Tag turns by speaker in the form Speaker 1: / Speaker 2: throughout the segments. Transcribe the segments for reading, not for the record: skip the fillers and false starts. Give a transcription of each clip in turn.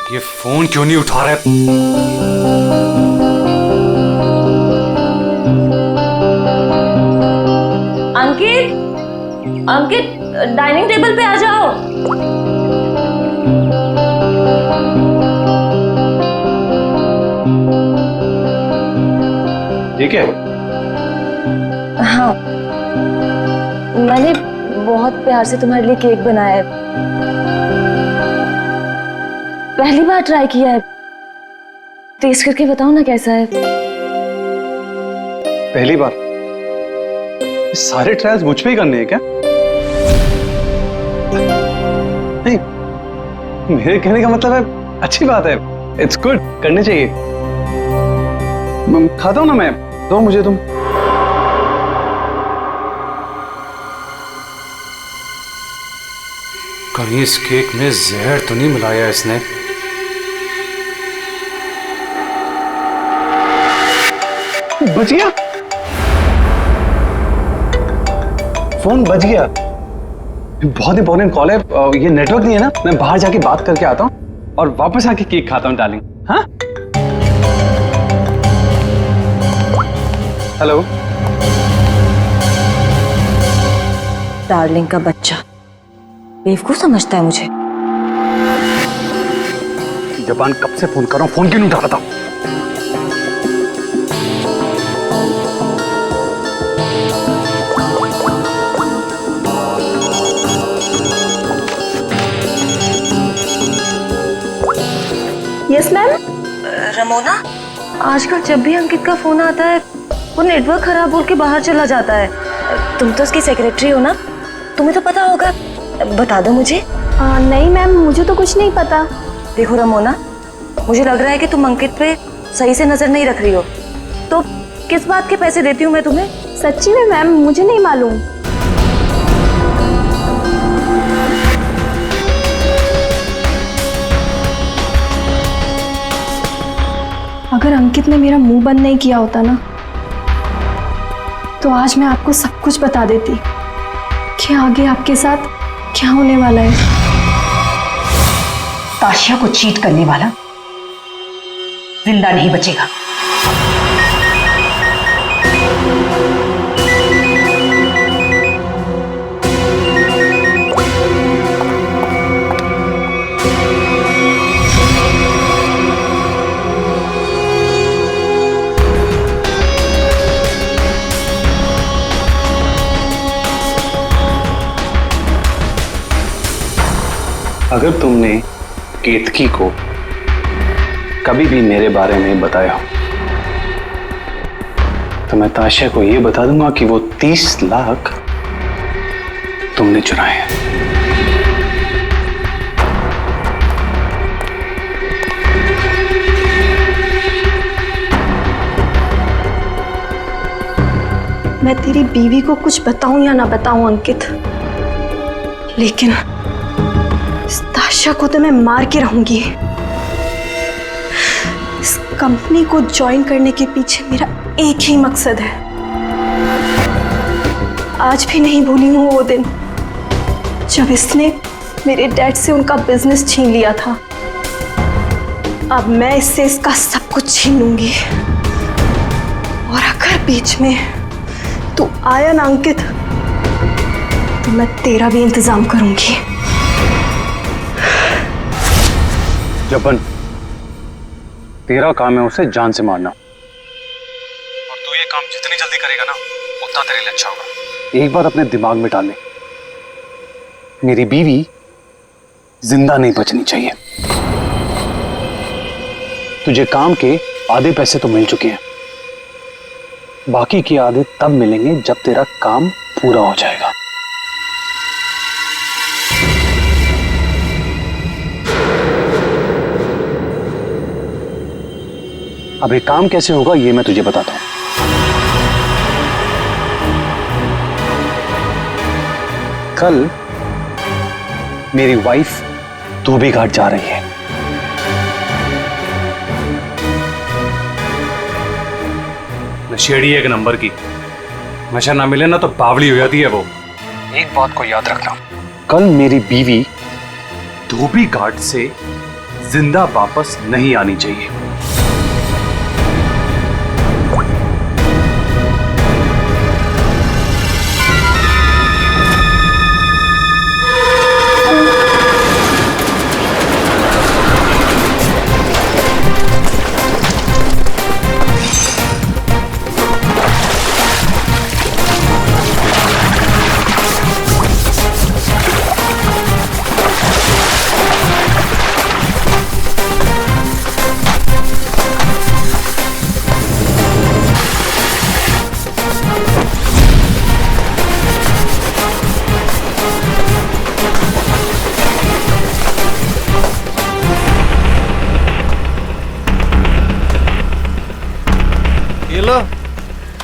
Speaker 1: ये फोन क्यों नहीं उठा रहे?
Speaker 2: अंकित, अंकित, डाइनिंग टेबल पे आ जाओ।
Speaker 1: ठीक है।
Speaker 2: हाँ, मैंने बहुत प्यार से तुम्हारे लिए केक बनाया है। पहली बार ट्राई किया है, टेस्ट करके बताओ ना कैसा है।
Speaker 1: पहली बार? सारे ट्रायल्स मुझ पे ही करने हैं क्या? नहीं, मेरे कहने का मतलब है अच्छी बात है, इट्स गुड, करने चाहिए। खाता हूं ना मैं, दो मुझे तुम। कहीं इस केक में जहर तो नहीं मिलाया इसने? बच गया, फोन बच गया। बहुत इंपॉर्टेंट कॉल है, ये नेटवर्क नहीं है ना, मैं बाहर जाके बात करके आता हूँ और वापस आके केक खाता हूँ डार्लिंग। हाँ, हेलो।
Speaker 2: डार्लिंग का बच्चा बेवकूफ समझता है मुझे।
Speaker 1: जबान कब से फोन कर रहा हूँ, फोन क्यों नहीं उठा रहा था?
Speaker 2: Yes ma'am. रमोना, आजकल जब भी अंकित का फोन आता है वो नेटवर्क खराब बोल के बाहर चला जाता है। तुम तो उसकी सेक्रेटरी हो ना, तुम्हें तो पता होगा, बता दो मुझे।
Speaker 3: नहीं मैम, मुझे तो कुछ नहीं पता।
Speaker 2: देखो रमोना, मुझे लग रहा है कि तुम अंकित पे सही से नजर नहीं रख रही हो, तो किस बात के पैसे देती हूँ मैं तुम्हें?
Speaker 3: सच्ची में मैम, मुझे नहीं मालूम। अगर अंकित ने मेरा मुंह बंद नहीं किया होता ना, तो आज मैं आपको सब कुछ बता देती कि आगे आपके साथ क्या होने वाला है।
Speaker 4: ताशिया को चीट करने वाला जिंदा नहीं बचेगा।
Speaker 1: अगर तुमने केतकी को कभी भी मेरे बारे में बताया हो तो मैं ताशिया को यह बता दूंगा कि वो 30 लाख तुमने चुराए हैं।
Speaker 3: मैं तेरी बीवी को कुछ बताऊं या ना बताऊं अंकित, लेकिन इस ताशा को तो मैं मार के रहूंगी। इस कंपनी को ज्वाइन करने के पीछे मेरा एक ही मकसद है। आज भी नहीं भूली हूं वो दिन जब इसने मेरे डैड से उनका बिजनेस छीन लिया था। अब मैं इससे इसका सब कुछ छीन लूंगी। और अगर बीच में तू आया ना अंकित, तो मैं तेरा भी इंतजाम करूंगी।
Speaker 1: जबन, तेरा काम है उसे जान से मारना, और तू ये काम जितनी जल्दी करेगा ना उतना तेरे लिए अच्छा होगा। एक बात अपने दिमाग में डाल ले, मेरी बीवी जिंदा नहीं बचनी चाहिए। तुझे काम के आधे पैसे तो मिल चुके हैं, बाकी के आधे तब मिलेंगे जब तेरा काम पूरा हो जाएगा। अब ये काम कैसे होगा ये मैं तुझे बताता हूं। कल मेरी वाइफ धोबी घाट जा रही है। नशेड़ी एक नंबर की, नशा ना मिले ना तो बावली हो जाती है वो। एक बात को याद रखना, कल मेरी बीवी धोबी घाट से जिंदा वापस नहीं आनी चाहिए।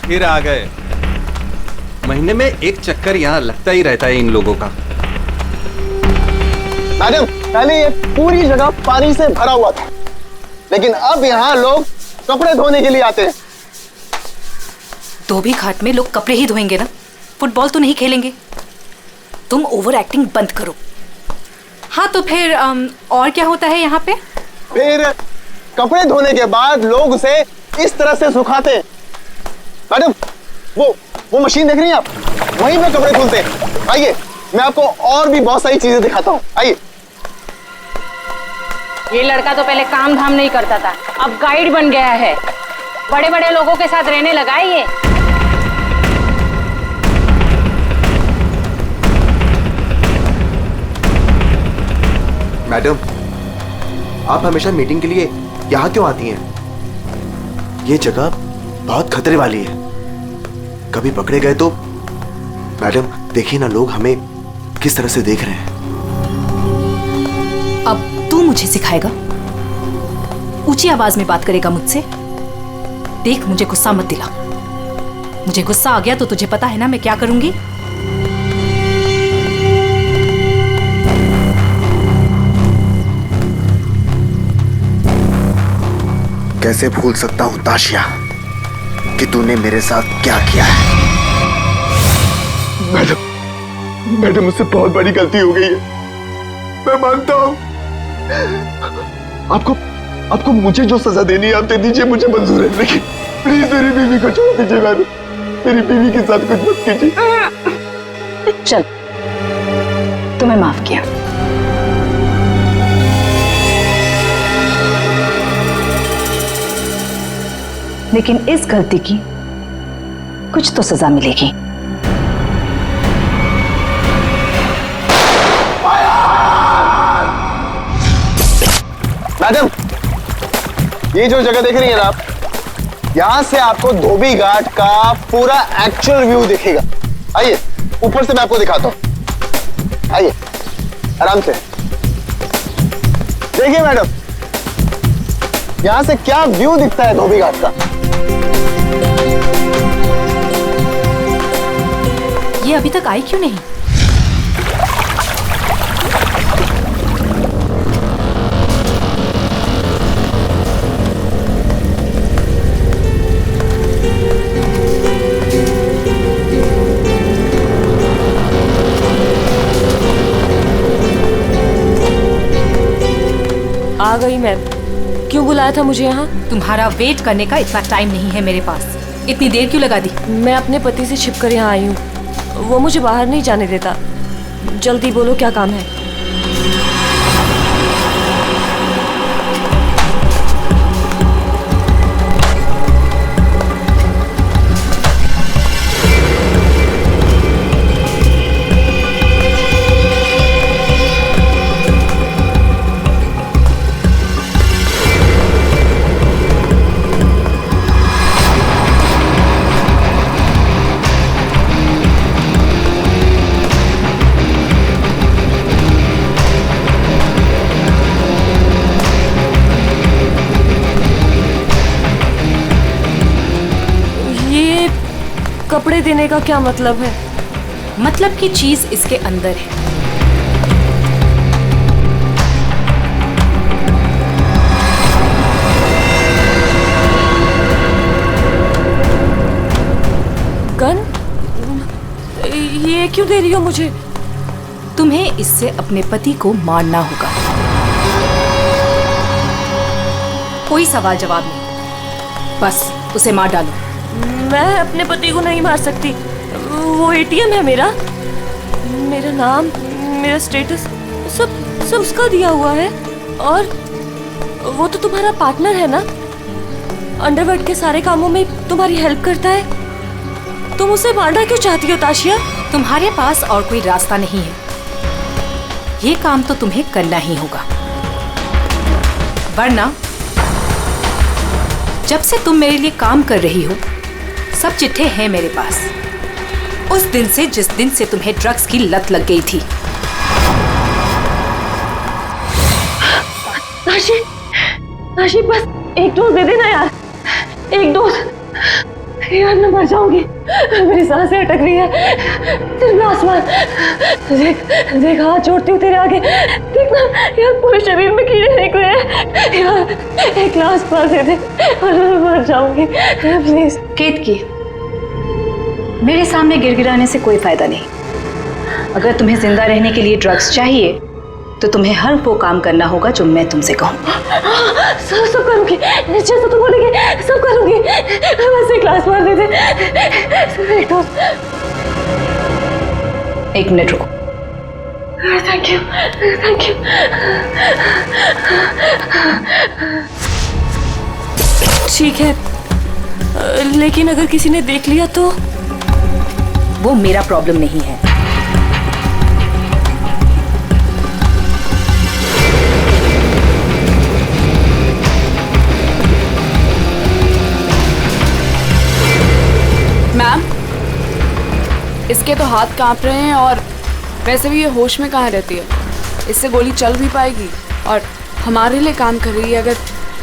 Speaker 5: फिर आ गए। महीने में एक चक्कर यहाँ लगता ही रहता है इन लोगों का।
Speaker 6: मैडम, पहले ये पूरी जगह पानी से भरा हुआ था, लेकिन अब यहाँ लोग कपड़े धोने के लिए आते हैं।
Speaker 4: धोबी घाट में लोग कपड़े ही धोएंगे ना, फुटबॉल तो नहीं खेलेंगे। तुम ओवर एक्टिंग बंद करो। हाँ तो फिर और क्या होता है यहाँ पे?
Speaker 6: फिर कपड़े धोने के बाद लोग उसे इस तरह से सुखाते हैं। मैडम, वो मशीन देख रही हैं आप? वहीं पे कपड़े धुलते हैं। आइए, मैं आपको और भी बहुत सारी चीजें दिखाता हूँ। आइए।
Speaker 7: ये लड़का तो पहले काम धाम नहीं करता था, अब गाइड बन गया है। बड़े बड़े लोगों के साथ रहने लगा है ये।
Speaker 8: मैडम, आप हमेशा मीटिंग के लिए यहाँ क्यों आती हैं? ये जगह बहुत खतरे वाली है, कभी पकड़े गए तो। मैडम देखिए ना, लोग हमें किस तरह से देख रहे हैं।
Speaker 4: अब तू मुझे सिखाएगा? ऊंची आवाज में बात करेगा मुझसे? देख, मुझे गुस्सा मत दिला। मुझे गुस्सा आ गया तो तुझे पता है ना मैं क्या करूंगी।
Speaker 8: कैसे भूल सकता हूं ताशिया कि तूने मेरे साथ क्या किया है।
Speaker 6: मैडम, मुझसे बहुत बड़ी गलती हो गई है, मैं मानता हूँ। आपको मुझे जो सजा देनी है आप दे दीजिए, मुझे मंजूर है, लेकिन प्लीज मेरी बीवी को छोड़ दीजिए। मैडम, मेरी बीवी के साथ कुछ मत कीजिए।
Speaker 4: चल, तुम्हें माफ किया। लेकिन इस गलती की कुछ तो सजा मिलेगी।
Speaker 6: मैडम, ये जो जगह देख रही हैं आप, यहां से आपको धोबी घाट का पूरा एक्चुअल व्यू दिखेगा। आइए, ऊपर से मैं आपको दिखाता हूं। आइए, आराम से देखिए मैडम, यहां से क्या व्यू दिखता है धोबी घाट का।
Speaker 4: ये अभी तक आई क्यों नहीं?
Speaker 2: आ गई मैम। क्यों बुलाया था मुझे यहाँ?
Speaker 4: तुम्हारा वेट करने का इतना टाइम नहीं है मेरे पास। इतनी देर क्यों लगा दी?
Speaker 2: मैं अपने पति से छिपकर यहाँ आई हूँ, वो मुझे बाहर नहीं जाने देता। जल्दी बोलो, क्या काम है? कपड़े देने का क्या मतलब है?
Speaker 4: मतलब की चीज इसके अंदर है।
Speaker 2: गन? ये क्यों दे रही हो मुझे?
Speaker 4: तुम्हें इससे अपने पति को मारना होगा। कोई सवाल जवाब नहीं, बस उसे मार डालो।
Speaker 2: मैं अपने पति को नहीं मार सकती। वो एटीएम है मेरा, मेरा नाम, मेरा स्टेटस सब उसका दिया हुआ है। और वो तो तुम्हारा पार्टनर है ना, अंडरवर्ल्ड के सारे कामों में तुम्हारी हेल्प करता है। तुम उसे मारना क्यों चाहती हो ताशिया?
Speaker 4: तुम्हारे पास और कोई रास्ता नहीं है, ये काम तो तुम्हें करना ही होगा, वरना जब से तुम मेरे लिए काम कर रही हो सब चिट्ठे हैं मेरे पास, उस दिन से जिस दिन से तुम्हें ड्रग्स की लत लग गई थी।
Speaker 2: ताशी बस एक डोज दे देना यार, एक डोज। यार मैं मर जाऊंगी, मेरी सांसें अटक रही है। तेरे आसमान देख हाथ जोड़ती हूँ तेरे आगे, देखना यार पूरे शरीर में कीड़े निकले हैं। यार एक ग्लास पास दे दे और मैं मर जाऊंगी प्लीज।
Speaker 4: केतकी, मेरे सामने गिड़गिड़ाने से कोई फायदा नहीं। अगर तुम्हें जिंदा रहने के लिए ड्रग्स चाहिए तो तुम्हें हर वो काम करना होगा जो मैं तुमसे कहूँ।
Speaker 2: सब करूंगी, जैसा तुम बोलेगी सब करूंगी। बस एक ग्लास मार दे दे, एक डोज।
Speaker 4: 1 मिनट रुको।
Speaker 2: Thank you, thank you. ठीक है, लेकिन अगर किसी ने देख लिया तो?
Speaker 4: वो मेरा प्रॉब्लम नहीं है।
Speaker 9: मैम, इसके तो हाथ कांप रहे हैं और वैसे भी ये होश में कहाँ रहती है। इससे गोली चल भी पाएगी और हमारे लिए काम कर रही है।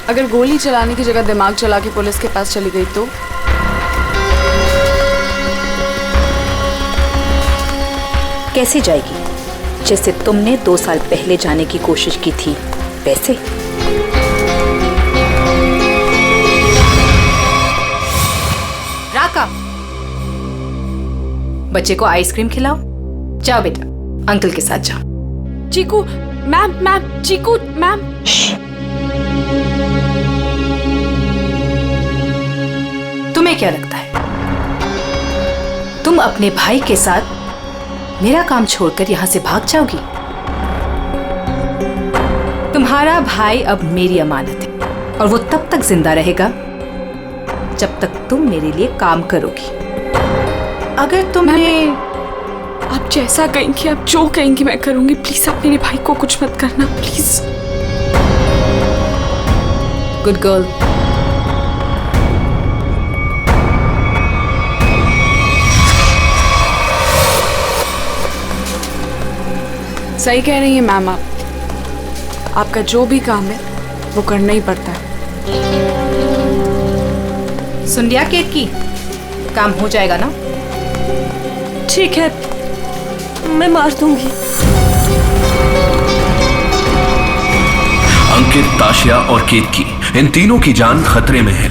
Speaker 9: अगर गोली चलाने की जगह दिमाग चला के पुलिस के पास चली गई तो?
Speaker 4: कैसे जाएगी? जैसे तुमने 2 साल पहले जाने की कोशिश की थी वैसे। राका, बच्चे को आइसक्रीम खिलाओ। जाओ बेटा, अंकल के साथ जाओ।
Speaker 9: चीकू मैम, चीकू मैम।
Speaker 4: तुम्हें क्या लगता है तुम अपने भाई के साथ मेरा काम छोड़कर यहां से भाग जाओगी? तुम्हारा भाई अब मेरी अमानत है और वो तब तक जिंदा रहेगा जब तक तुम मेरे लिए काम करोगी। अगर तुमने
Speaker 9: आप जैसा कहेंगी, आप जो कहेंगी मैं करूंगी। प्लीज आप मेरे भाई को कुछ मत करना, प्लीज।
Speaker 4: Good girl.
Speaker 9: सही कह रही हैं मैम आप। आपका जो भी काम है वो करना ही पड़ता है।
Speaker 4: सुन लिया केतकी, काम हो जाएगा ना?
Speaker 2: ठीक है, मैं मार दूंगी।
Speaker 10: अंकित, ताशिया और केतकी, इन तीनों की जान खतरे में है।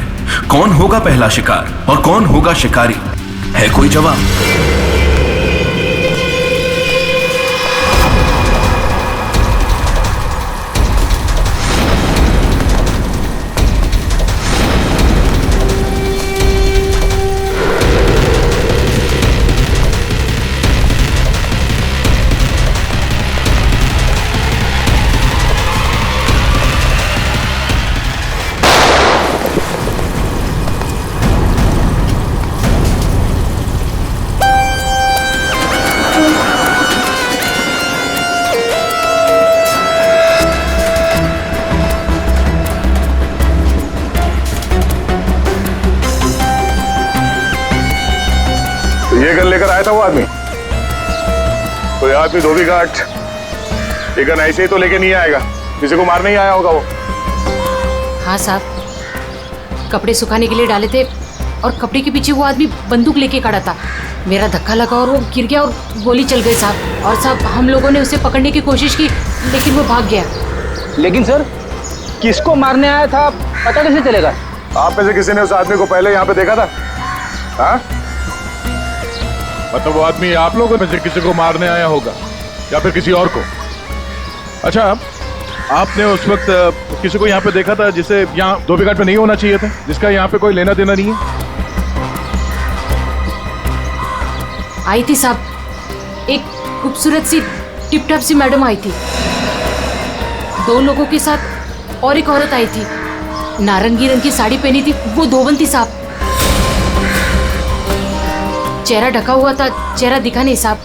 Speaker 10: कौन होगा पहला शिकार और कौन होगा शिकारी? है कोई जवाब?
Speaker 11: ये गन लेकर आया था वो आदमी। कोई आदमी धोबी घाट ये गन ऐसे ही तो लेके नहीं आएगा, किसी को मारने ही आया होगा वो।
Speaker 7: हाँ साहब, कपड़े सुखाने के लिए डाले थे और कपड़े के पीछे वो आदमी बंदूक लेके खड़ा था। मेरा धक्का लगा और वो गिर गया और गोली चल गई साहब। और साहब हम लोगों ने उसे पकड़ने की कोशिश की लेकिन वो भाग गया।
Speaker 12: लेकिन सर, किसको मारने आया था पता कैसे चलेगा?
Speaker 11: आप में से किसी ने उस आदमी को पहले यहाँ पे देखा था? हाँ? मतलब वो आदमी आप लोगों में से किसी को मारने आया होगा या फिर किसी और को? अच्छा, आपने उस वक्त किसी को यहाँ पे देखा था जिसे यहाँ धोबी घाट पे नहीं होना चाहिए था, जिसका यहाँ पे कोई लेना देना नहीं है?
Speaker 7: आई थी साहब, एक खूबसूरत सी टिप टॉप सी मैडम आई थी, 2 लोगों के साथ और एक औरत आई थी, नारंगी रंग की साड़ी पहनी थी, वो धोबन थी साहब। चेहरा ढका हुआ था, चेहरा दिखा नहीं साहब।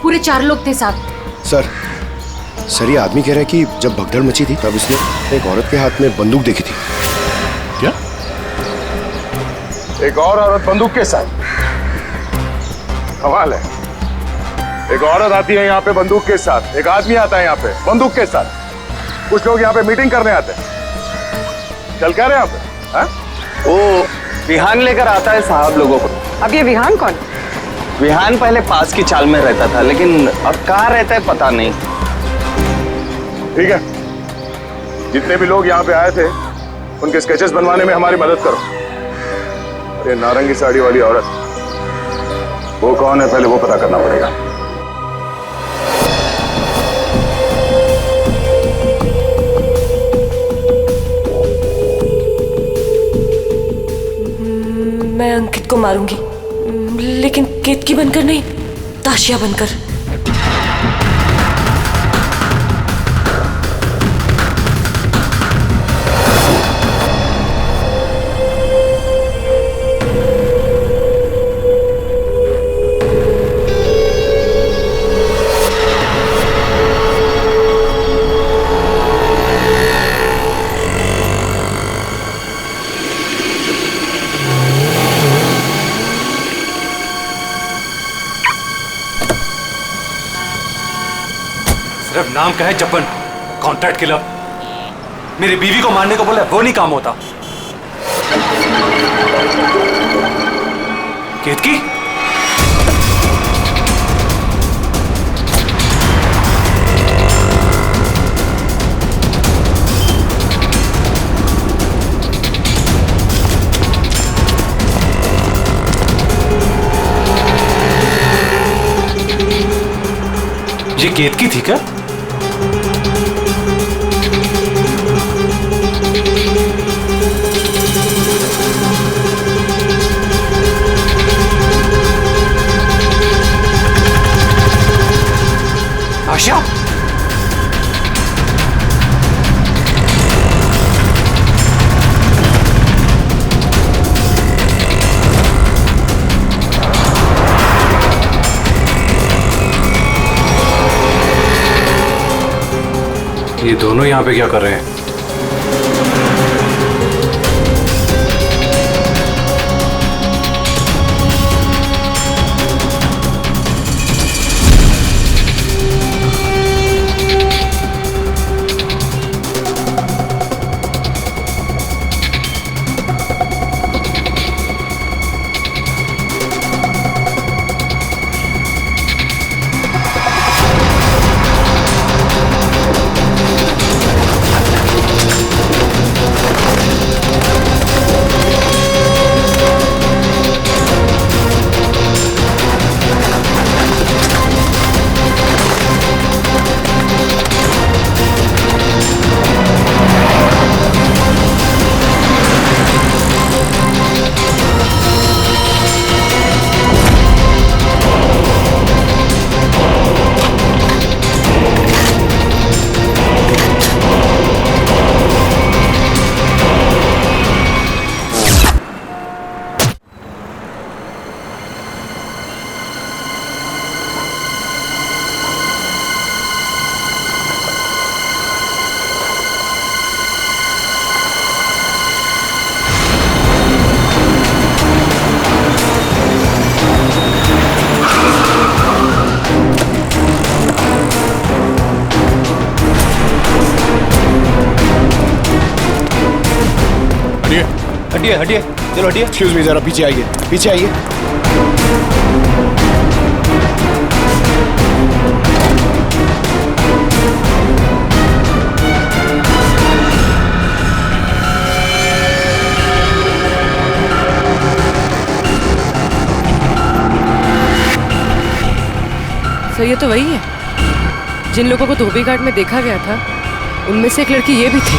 Speaker 7: पूरे 4 लोग थे साहब।
Speaker 13: सर ये आदमी कह रहा है कि जब भगदड़ मची थी तब उसने एक औरत के हाथ में बंदूक देखी थी।
Speaker 11: क्या? एक और औरत बंदूक के साथ? कमाल है। एक औरत आती है यहाँ पे बंदूक के साथ, एक आदमी आता है यहाँ पे बंदूक के साथ। कुछ लोग यहाँ पे मीटिंग करने आते हैं। चल क्या रहे यहाँ पे? हाँ?
Speaker 6: वो विहान लेकर आता है साहब लोगों को।
Speaker 14: अब ये विहान कौन?
Speaker 6: विहान पहले पास की चाल में रहता था, लेकिन अब कहाँ रहता है पता नहीं।
Speaker 11: ठीक है, जितने भी लोग यहाँ पे आए थे उनके स्केचेस बनवाने में हमारी मदद करो। ये नारंगी साड़ी वाली औरत, वो कौन है पहले वो पता करना पड़ेगा।
Speaker 2: मैं अंकित को मारूंगी, लेकिन केतकी बनकर नहीं, ताशिया बनकर।
Speaker 1: सिर्फ नाम का है जपन, कॉन्ट्रैक्ट किलर। मेरी बीवी को मारने को बोला वो नहीं काम होता। केतकी, ये केतकी थी क्या? आशा, ये दोनों यहाँ पे क्या कर रहे हैं?
Speaker 13: हटिए हटिए, चलो हटिए। एक्सक्यूज मी, जरा पीछे आइए, पीछे आइए।
Speaker 9: सर ये तो वही है जिन लोगों को धोबी घाट में देखा गया था, उनमें से एक लड़की ये भी थी।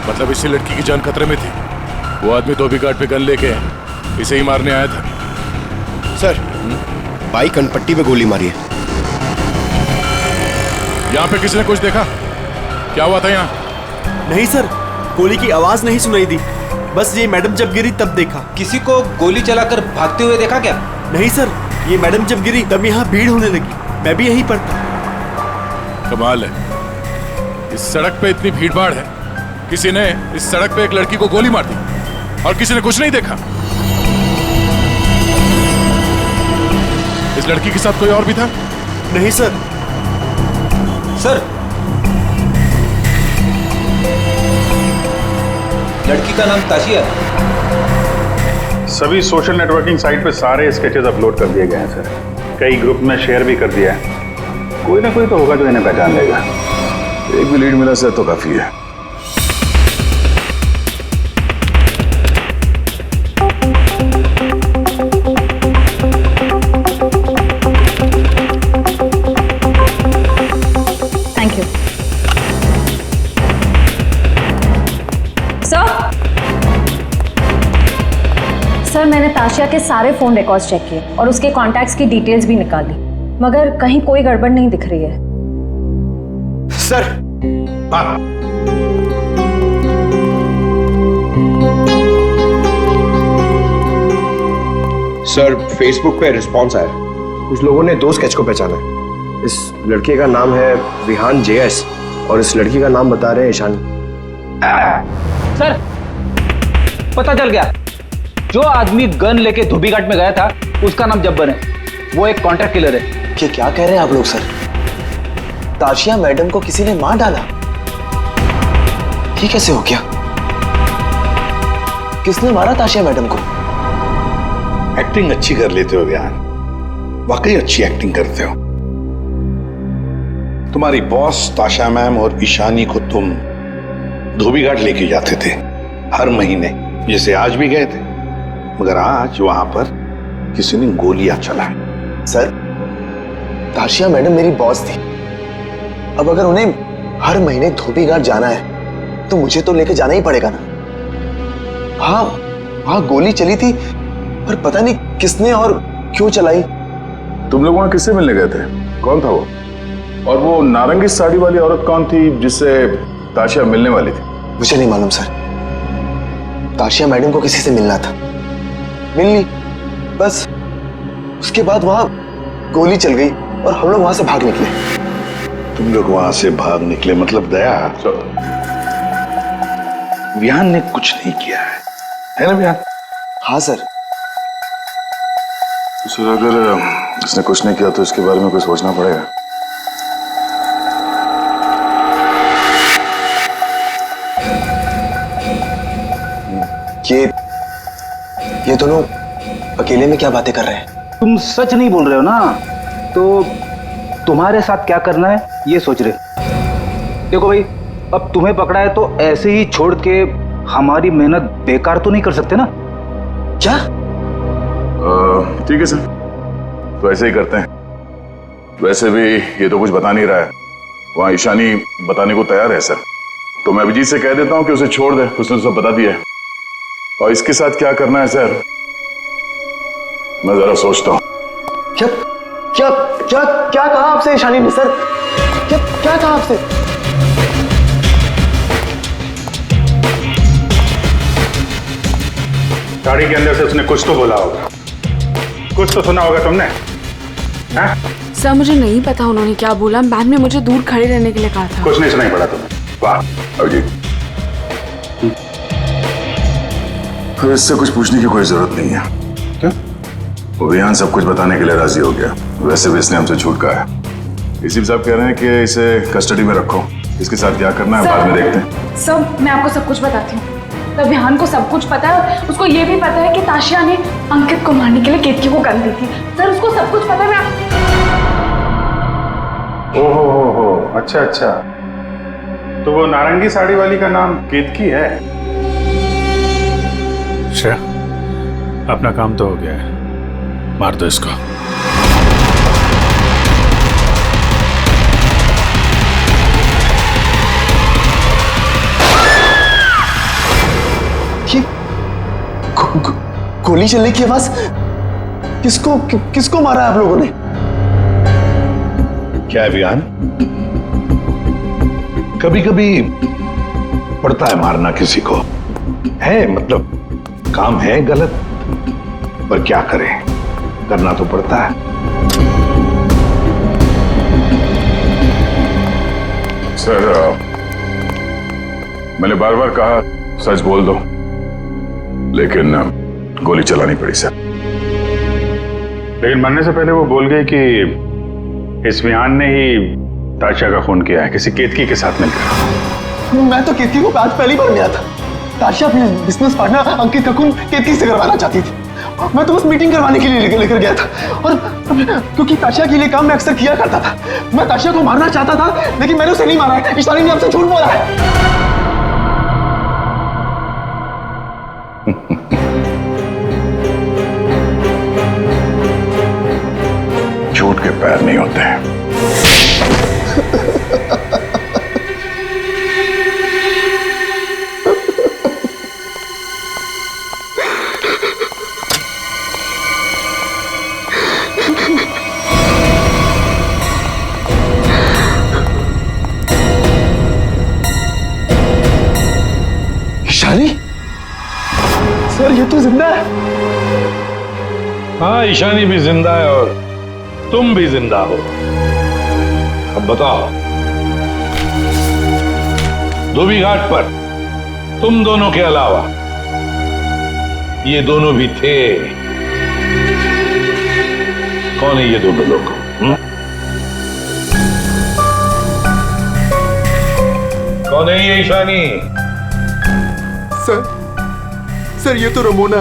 Speaker 11: मतलब इसी लड़की की जान खतरे में थी। वो आदमी धोबी घाट पे गन लेके इसे ही मारने आया था।
Speaker 13: सर, बाई कनपट्टी पे गोली मारी है।
Speaker 11: यहाँ पे किसी ने कुछ देखा? क्या हुआ था यहाँ?
Speaker 14: नहीं सर, गोली की आवाज नहीं सुनाई दी, बस ये मैडम जब गिरी तब देखा।
Speaker 12: किसी को गोली चलाकर भागते हुए देखा क्या?
Speaker 14: नहीं सर, ये मैडम जब गिरी तब यहाँ भीड़ होने लगी, मैं भी यहीं पर था।
Speaker 11: कमाल है, इस सड़क पे इतनी भीड़ भाड़ है, किसी ने इस सड़क पे एक लड़की को गोली मार दी और किसी ने कुछ नहीं देखा। इस लड़की के साथ कोई और भी था?
Speaker 14: नहीं सर।
Speaker 12: सर, लड़की का नाम ताशिया।
Speaker 15: सभी सोशल नेटवर्किंग साइट पे सारे स्केचेस अपलोड कर दिए गए हैं सर। कई ग्रुप में शेयर भी कर दिया है। कोई ना कोई तो होगा जो इन्हें पहचान लेगा।
Speaker 11: एक भी लीड मिला सर तो काफी है।
Speaker 4: थैंक यू
Speaker 2: सर, मैंने ताशिया के सारे फोन रिकॉर्ड्स चेक किए और उसके कॉन्टैक्ट्स की डिटेल्स भी निकाली, मगर कहीं कोई गड़बड़ नहीं दिख रही है।
Speaker 13: सर, सर, फेसबुक पे रिस्पॉन्स आया। कुछ लोगों ने 2 स्केच को पहचाना है। इस लड़के का नाम है विहान JS और इस लड़की का नाम बता रहे हैं ईशानी।
Speaker 12: सर, पता चल गया, जो आदमी गन लेके धोबी घाट में गया था उसका नाम जब्बर है। वो एक कॉन्ट्रैक्ट किलर है।
Speaker 8: ये क्या कह रहे हैं आप लोग सर? ताशिया मैडम को किसी ने मार डाला? ये कैसे हो गया? किसने मारा ताशिया मैडम को?
Speaker 15: एक्टिंग अच्छी कर लेते हो विहान, वाकई अच्छी एक्टिंग करते हो। तुम्हारी बॉस ताशा मैम और ईशानी को तुम धोबी घाट लेके जाते थे हर महीने, जैसे आज भी गए थे, मगर आज वहां पर किसी ने गोलियां चलाई।
Speaker 8: सर, ताशिया मैडम मेरी बॉस थी। अब अगर उन्हें हर महीने धोबी घाट जाना है तो मुझे तो लेके जाना ही पड़ेगा ना। हाँ, वहां गोली चली थी, पर पता नहीं किसने और क्यों चलाई।
Speaker 11: तुम लोग वहां किससे मिलने गए थे? कौन था वो? और वो नारंगी साड़ी वाली औरत कौन थी जिससे ताशिया मिलने वाली थी?
Speaker 8: मुझे नहीं मालूम सर। ताशिया मैडम को किसी से मिलना था, मिल ली, बस उसके बाद वहां गोली चल गई और हम लोग वहां से भाग निकले।
Speaker 15: तुम लोग वहां से भाग निकले मतलब दया? विहान ने कुछ नहीं किया है ना विहान?
Speaker 8: हाँ सर।
Speaker 11: सर, अगर इसने कुछ नहीं किया तो इसके बारे में कुछ सोचना पड़ेगा।
Speaker 8: ये दोनों अकेले में क्या बातें कर रहे हैं?
Speaker 12: तुम सच नहीं बोल रहे हो ना, तो तुम्हारे साथ क्या करना है ये सोच रहे। देखो भाई, अब तुम्हें पकड़ा है तो ऐसे ही छोड़ के हमारी मेहनत बेकार तो नहीं कर सकते ना?
Speaker 8: क्या?
Speaker 11: ठीक है सर, तो ऐसे ही करते हैं। वैसे भी ये तो कुछ बता नहीं रहा है, वहां ईशानी बताने को तैयार है सर, तो मैं अभिजीत से कह देता हूँ कि उसे छोड़ दे, उसने तो सब बता दिया है। और इसके साथ क्या करना है सर, मैं जरा सोचता हूँ।
Speaker 8: क्या क्या क्या क्या कहा आपसे ईशानी ने सर? क्या क्या कहा आपसे?
Speaker 15: गाड़ी के अंदर से उसने कुछ तो बोला होगा, कुछ तो सुना होगा तुमने? हाँ?
Speaker 9: सर, मुझे नहीं पता उन्होंने क्या बोला। मैम ने मुझे दूर खड़े रहने के लिए कहा था।
Speaker 15: कुछ नहीं सुनाई पड़ा तुम्हें? वाह अभिजीत,
Speaker 11: तो इससे कुछ पूछने की कोई जरूरत नहीं है।
Speaker 15: क्यों?
Speaker 11: वो विहान सब कुछ बताने के लिए राजी हो गया। वैसे भी इसने हमसे छूट कहा है। इसी साहब कह रहे हैं कि इसे कस्टडी में रखो, इसके साथ क्या करना है बाद में देखते हैं।
Speaker 9: सर, मैं आपको सब कुछ बताती हूँ। तब विहान को सब कुछ पता है, उसको ये भी पता है कि ताशिया ने अंकित को मारने के लिए केतकी को गन दी थी। सर, उसको सब कुछ पता है।
Speaker 15: ओहो, अच्छा अच्छा, तो वो नारंगी साड़ी वाली का नाम केतकी है?
Speaker 1: श्रेया, अपना काम तो हो गया है, मार दो इसको।
Speaker 6: गोली चलने की आवाज? किसको मारा आप लोगों ने?
Speaker 15: क्या है विहान, कभी कभी पड़ता है मारना किसी को, है मतलब काम है गलत, पर क्या करें, करना तो पड़ता है।
Speaker 11: सर मैंने बार बार कहा सच बोल दो, लेकिन गोली चलानी पड़ी सर।
Speaker 16: लेकिन मरने से पहले वो बोल गई कि इस विहान ने ही ताशा का खून किया है, किसी केतकी के साथ मिलकर।
Speaker 6: मैं तो केतकी को आज पहली बार मिला था। ताशा अपने बिजनेस पार्टनर अंकित का खून केतकी से करवाना चाहती थी। मैं तो बस मीटिंग करवाने के लिए लेकर गया था, और क्योंकि ताशा के लिए काम मैं अक्सर किया करता था। मैं ताशा को मारना चाहता था, लेकिन मैंने उसे नहीं मारा है। ईशानी ने आपसे झूठ बोला है।
Speaker 15: झूठ के पैर नहीं होते हैं।
Speaker 6: ईशानी, सर ये तो जिंदा है।
Speaker 15: हाँ, ईशानी भी जिंदा है और तुम भी जिंदा हो। अब बताओ, धोबी घाट पर तुम दोनों के अलावा ये दोनों भी थे। कौन है ये दोनों लोग? कौन है ये ईशानी?
Speaker 8: सर ये तो रमोना,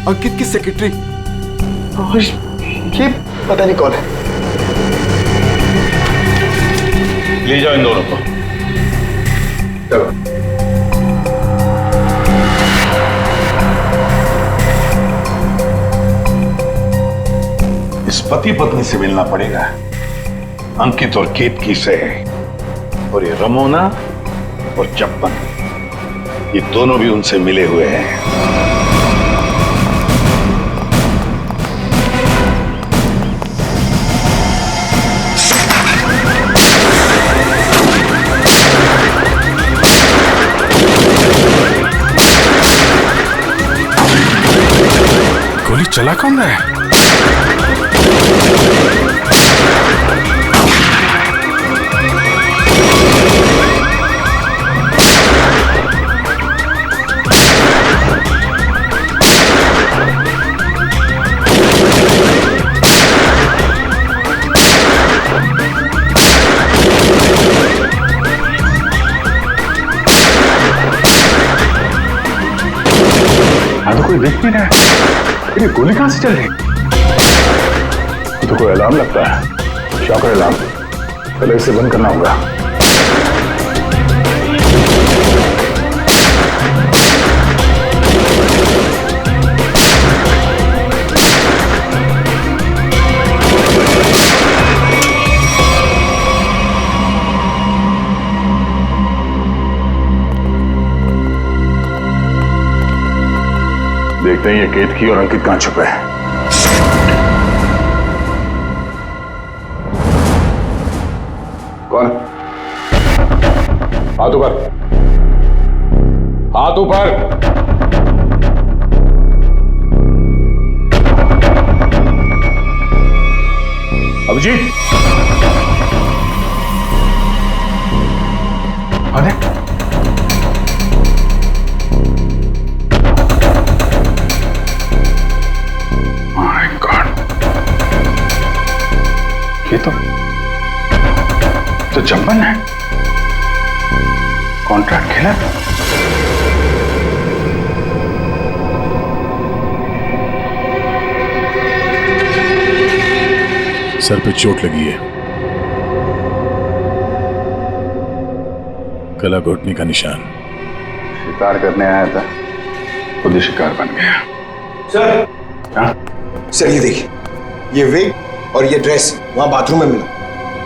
Speaker 8: अंकित की सेक्रेटरी।
Speaker 6: ये पता नहीं कौन है।
Speaker 15: ले जाओ इन दोनों को। चलो। इस पति पत्नी से मिलना पड़ेगा, अंकित और केतकी से। और ये रमोना और चप्पन, ये दोनों भी उनसे मिले हुए हैं।
Speaker 11: गोली चला कौन रहा है? तो कोई देख नहीं रहा है। ये गोली कहां से चल रही? ये तो कोई अलार्म लगता है, शॉकर अलार्म। पहले इसे बंद करना होगा। देखते हैं ये केतकी और अंकित कहां छुपे हैं। कौन? हाथ ऊपर, हाथ ऊपर। अभिजीत, अरे ये तो चंपन है। कॉन्ट्रैक्ट खेला।
Speaker 17: सर पे चोट लगी है, गला घोटने का निशान।
Speaker 16: शिकार करने आया था, खुद ही शिकार बन गया।
Speaker 13: सर,
Speaker 16: हाँ?
Speaker 13: सर ये देखिए, ये विग और ये ड्रेस वहां बाथरूम में मिला।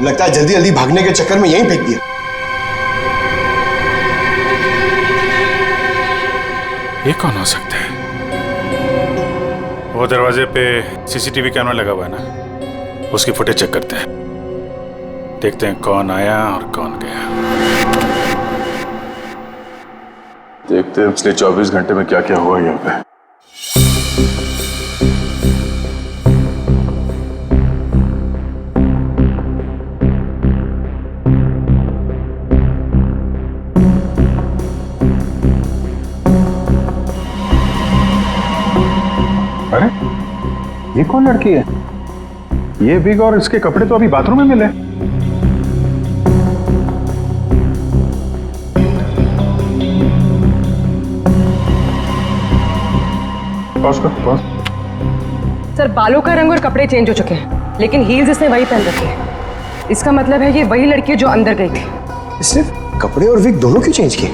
Speaker 13: लगता है जल्दी जल्दी भागने के चक्कर में यहीं फेंक दिया।
Speaker 17: ये कौन हो सकता है?
Speaker 16: वो दरवाजे पे सीसीटीवी कैमरा लगा हुआ है ना, उसकी फुटेज चेक करते हैं, देखते हैं कौन आया और कौन गया। देखते हैं पिछले 24 घंटे में क्या क्या हुआ यहाँ पे। अरे ये कौन लड़की है? ये बिग और इसके कपड़े तो अभी बाथरूम में मिले। पॉज कर, पॉज।
Speaker 18: सर बालों का रंग और कपड़े चेंज हो चुके हैं, लेकिन हील्स इसने वही पहन रखे हैं। इसका मतलब है ये वही लड़की है जो अंदर गई थी।
Speaker 13: इसने कपड़े और विग दोनों क्यों चेंज किए?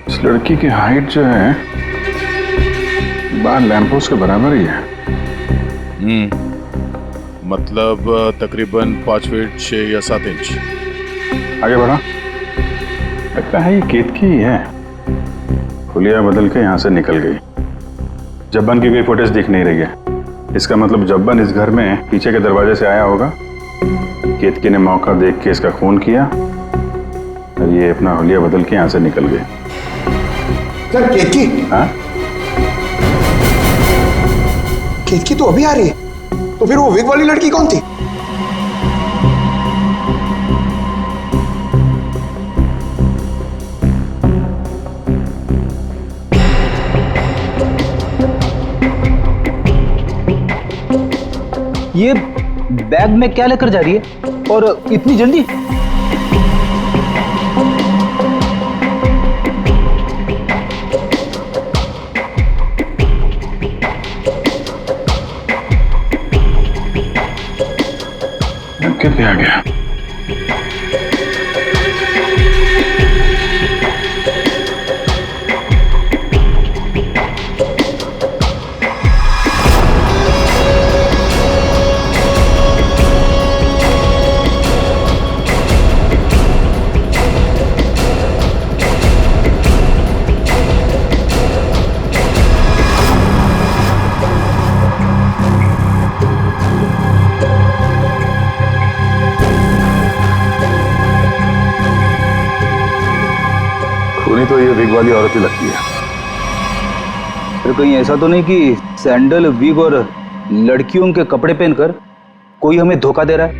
Speaker 16: इस लड़की की हाइट जो है बाल लैंपोस्ट के बराबर ही है।
Speaker 17: मतलब तकरीबन 5 फीट 6 या 7 इंच।
Speaker 16: आगे बढ़ा, लगता है ये केतकी ही है। हुलिया बदल के यहाँ से निकल गई। जब्बन की कोई फुटेज दिख नहीं रही है। इसका मतलब जब्बन इस घर में पीछे के दरवाजे से आया होगा। केतकी ने मौका देख के इसका खून किया और ये अपना हुलिया बदल के यहाँ से निकल गई।
Speaker 13: सर केतकी?
Speaker 16: हाँ,
Speaker 13: केतकी तो अभी आ रही है, तो फिर वो विग वाली लड़की कौन थी?
Speaker 12: ये बैग में क्या लेकर जा रही है और इतनी जल्दी?
Speaker 16: कितने आ गया? खूनी तो ये विग वाली औरत ही लगती है।
Speaker 12: फिर कहीं ऐसा तो नहीं कि सैंडल, विग और लड़कियों के कपड़े पहनकर कोई हमें धोखा दे रहा है?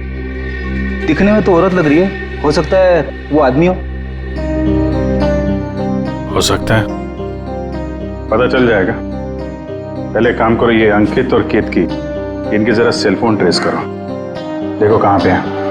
Speaker 12: दिखने में तो औरत लग रही है, हो सकता है वो आदमी
Speaker 16: हो सकता है, पता चल जाएगा। पहले काम करो, ये अंकित और केतकी, इनके जरा सेलफोन ट्रेस करो, देखो कहाँ पे हैं।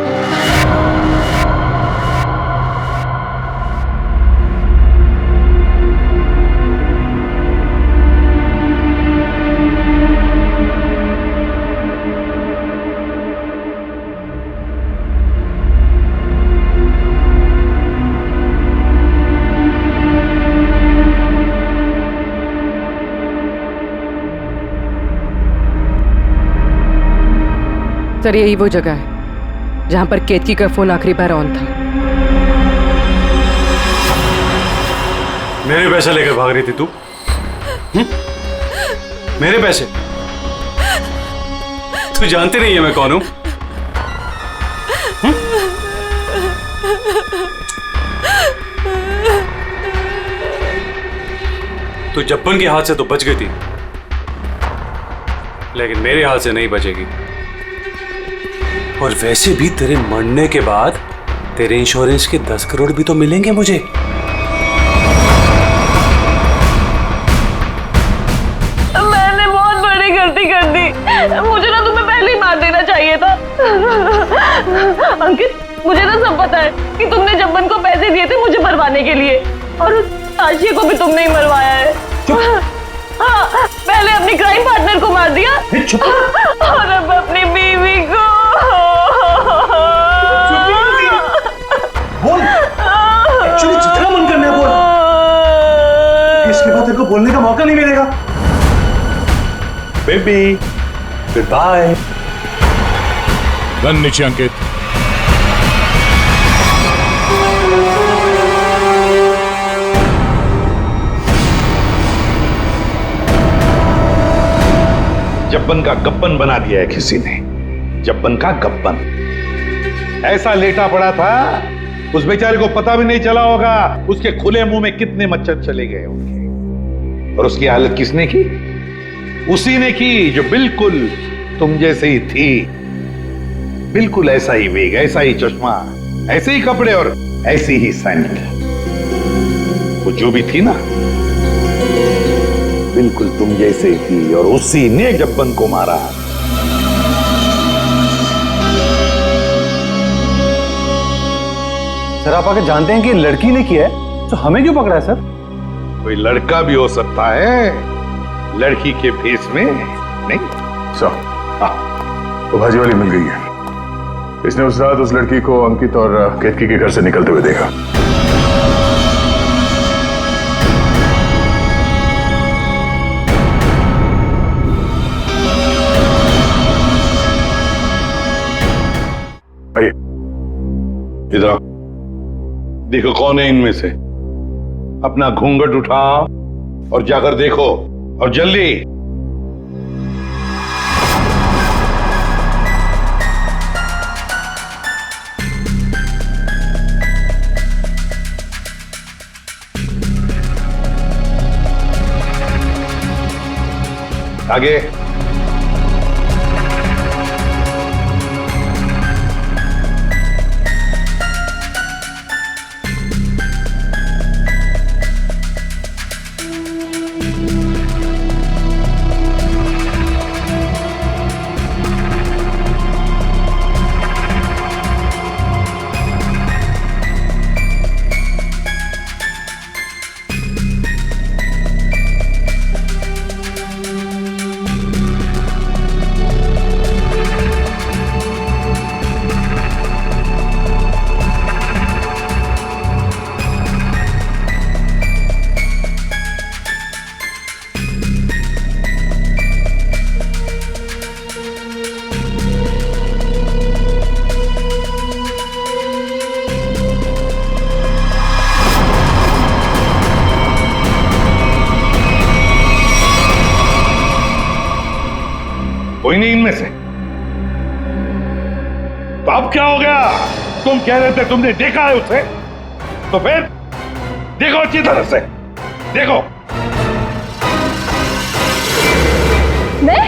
Speaker 18: सर यही वो जगह है जहां पर केतकी का फोन आखिरी बार ऑन था।
Speaker 16: मेरे पैसे लेकर भाग रही थी तू? मेरे पैसे? तू जानती नहीं है मैं कौन हूं? तू जब्बन के हाथ से तो बच गई थी, लेकिन मेरे हाथ से नहीं बचेगी। और वैसे भी तेरे मरने के बाद तेरे इंश्योरेंस के 10 करोड़ भी तो मिलेंगे मुझे।
Speaker 2: मैंने बहुत बड़ी गलती कर दी, मुझे ना तुम्हें पहले ही मार देना चाहिए था। अंकित, मुझे ना सब पता है कि तुमने जब्बन को पैसे दिए थे मुझे मरवाने के लिए, और उस आशिया को भी तुमने ही मरवाया है। हाँ, पहले अपनी क्राइम पार्टनर को मार दिया और अब अपनी बीवी को।
Speaker 13: बोल, एक्चुअली जितना मन करना है बोल, इसके बाद तेरे को बोलने का मौका नहीं मिलेगा।
Speaker 16: Baby, good bye.
Speaker 17: गन नीचे अंकित।
Speaker 15: जब्बन का गब्बन बना दिया है किसी ने, जब्बन का गब्बन। ऐसा लेटा पड़ा था, उस बेचारे को पता भी नहीं चला होगा उसके खुले मुंह में कितने मच्छर चले गए होंगे। और उसकी हालत किसने की? उसी ने की जो बिल्कुल तुम जैसे ही थी, बिल्कुल ऐसा ही वेग, ऐसा ही चश्मा, ऐसे ही कपड़े और ऐसी ही सैंडल। वो जो भी थी ना, बिल्कुल तुम जैसे ही थी, और उसी ने जब्बन को मारा।
Speaker 1: सर आप आके जानते हैं कि लड़की ने किया है, तो हमें क्यों पकड़ा है सर?
Speaker 15: कोई लड़का भी हो सकता है, लड़की के भेष में नहीं।
Speaker 16: सर वो भाजी वाली मिल गई है। इसने उस रात उस लड़की को अंकित और केतकी के घर से निकलते हुए देखा।
Speaker 15: आइए इधर देखो कौन है इनमें से। अपना घूंघट उठाओ और जाकर देखो, और जल्दी। आगे। कोई नहीं इनमें से, तो अब क्या हो गया? तुम कह रहे थे तुमने देखा है उसे, तो फिर देखो अच्छी तरह से देखो।
Speaker 3: मैं?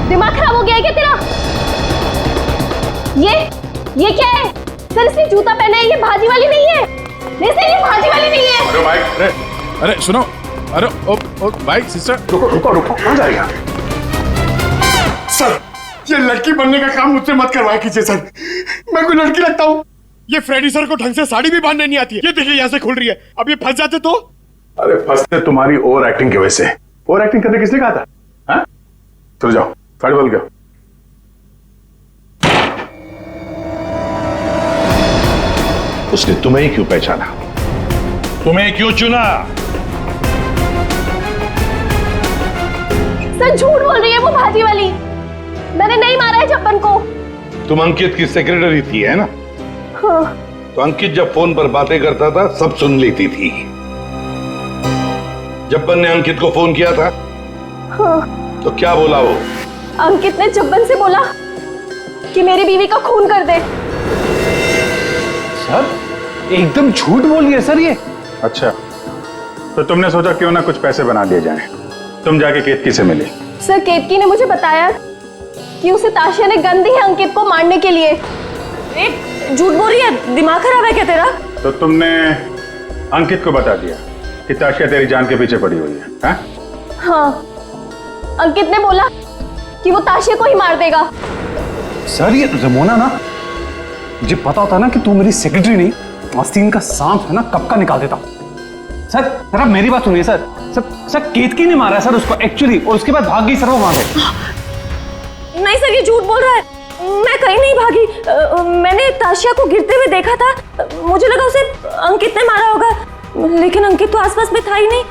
Speaker 3: दिमाग खराब हो गया है क्या तेरा? ये क्या है? सर इसने जूता पहना है, ये भाजी वाली नहीं है। नहीं सर ये भाजी वाली नहीं है।
Speaker 17: अरे भाई, अरे सुनो, अरे ओ भाई सिस्टर,
Speaker 16: रुको कहाँ जाएगा?
Speaker 14: सर ये लड़की बनने का काम मुझसे मत करवाया कीजिए सर, मैं कोई लड़की लगता हूँ? ये फ्रेडी सर को ढंग से साड़ी भी बांधने नहीं आती है। ये देखिए यहाँ से खुल रही है, अब ये फंस जाते तो?
Speaker 16: अरे फंसते तुम्हारी ओवर एक्टिंग की वजह से। ओवर एक्टिंग करने किसने कहा था? हाँ? चलो जाओ, साड़ी बदल गया।
Speaker 15: उसने तुम्हें ही क्यों पहचाना? तुम्हें क्यों चुना?
Speaker 3: सर झूठ बोल रही है वो भाजी वाली, मैंने नहीं मारा है जब्बन को।
Speaker 15: तुम अंकित की सेक्रेटरी थी है ना?
Speaker 3: हाँ।
Speaker 15: तो अंकित जब फोन पर बातें करता था सब सुन लेती थी। जब्बन ने अंकित को फोन किया था?
Speaker 3: हाँ।
Speaker 15: तो क्या बोला वो?
Speaker 3: अंकित ने जब्बन से बोला कि मेरी बीवी का खून कर दे।
Speaker 1: सर एकदम झूठ बोल रही है सर ये।
Speaker 16: अच्छा, तो तुमने सोचा क्यों ना कुछ पैसे बना दिए जाएं। तुम जाके केतकी से मिली।
Speaker 3: सर केतकी ने मुझे बताया कि उसे ताशिया ने गन दी है अंकित को मारने के लिए।
Speaker 2: झूठ बोल रही है, दिमाग खराब है क्या तेरा?
Speaker 16: तो तुमने अंकित को बता दिया कि ताशिया तेरी जान के पीछे पड़ी हुई है? हाँ?
Speaker 3: हाँ, अंकित ने बोला कि वो ताशिया को ही मार देगा।
Speaker 1: सर ये रमोना ना, मुझे पता होता ना कि तू मेरी सेक्रेटरी नहीं, आस्तीन का सांप है ना, कब का निकाल देता। सर आप मेरी बात सुनिए सर। सर केतकी ने मारा सर उसको एक्चुअली, और उसके बाद भाग गई सर वो वहां से।
Speaker 2: नहीं सर ये झूठ बोल रहा है, मैं कहीं नहीं भागी। मैंने ताशिया को गिरते हुए देखा था, मुझे लगा उसे अंकित ने मारा होगा, लेकिन अंकित तो आसपास में था ही नहीं।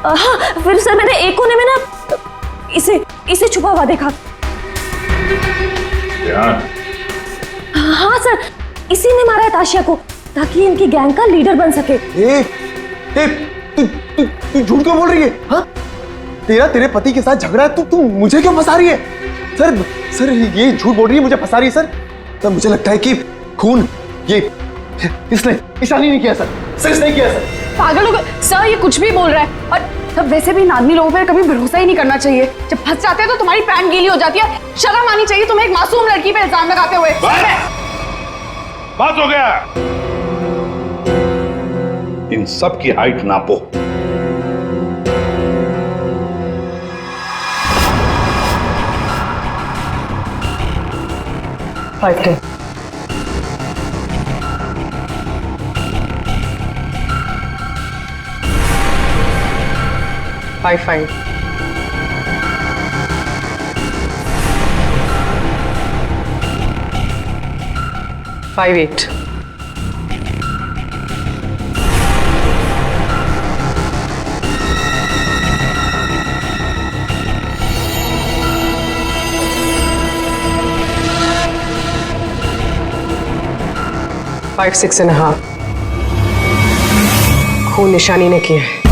Speaker 2: हाँ फिर सर मैंने एक कोने में ना इसे छुपा हुआ देखा। हाँ सर इसी ने मारा है ताशिया को, ताकि इनकी गैंग का लीडर बन सके।
Speaker 6: तू झूठ क्यों बोल रही है? हाँ, तेरे पति के साथ झगड़ा है, तू मुझे क्यों फंसा रही है? सर ये झूठ बोल रही है, मुझे फंसा रही है सर। मुझे लगता है कि खून ये इसने ईशानी नहीं किया सर इसने किया सर।
Speaker 9: पागल हो गए सर, ये कुछ भी बोल रहा है। और तब वैसे भी इन आदमी लोगों पर कभी भरोसा ही नहीं करना चाहिए। जब फंस जाते हैं तो तुम्हारी पैंट गीली हो जाती है। शर्म आनी चाहिए तुम्हें एक मासूम लड़की पे इल्जाम लगाते हुए।
Speaker 15: बात हो गया। इन सब की हाइट नापो।
Speaker 18: फाइव 5 8 5 6.5 खून निशानी ने किया है।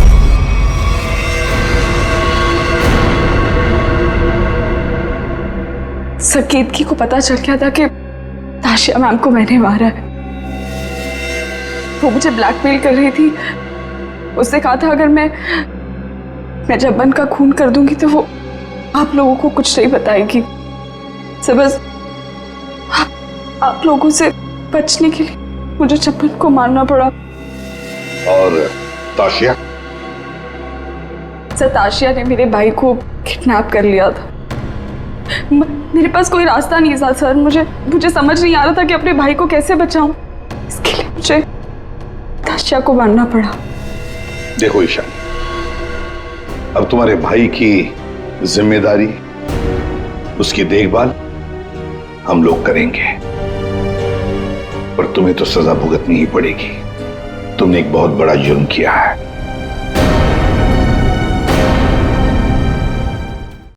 Speaker 9: केतकी को पता चल गया था कि ताशिया मैम को मैंने मारा है। वो मुझे ब्लैकमेल कर रही थी। उसने कहा था अगर मैं जब्बन का खून कर दूंगी तो वो आप लोगों को कुछ नहीं बताएगी। तो बस आप लोगों से बचने के लिए मुझे जब्बन को मारना पड़ा।
Speaker 15: और ताशिया?
Speaker 9: सर ताशिया ने मेरे भाई को किडनैप कर लिया था। मेरे पास कोई रास्ता नहीं था सर। मुझे समझ नहीं आ रहा था कि अपने भाई को कैसे बचाऊं। इसके लिए मुझे ताशिया को मारना पड़ा।
Speaker 15: देखो ईशानी, अब तुम्हारे भाई की जिम्मेदारी, उसकी देखभाल हम लोग करेंगे, पर तुम्हें तो सजा भुगतनी ही पड़ेगी। तुमने एक बहुत बड़ा जुर्म किया है।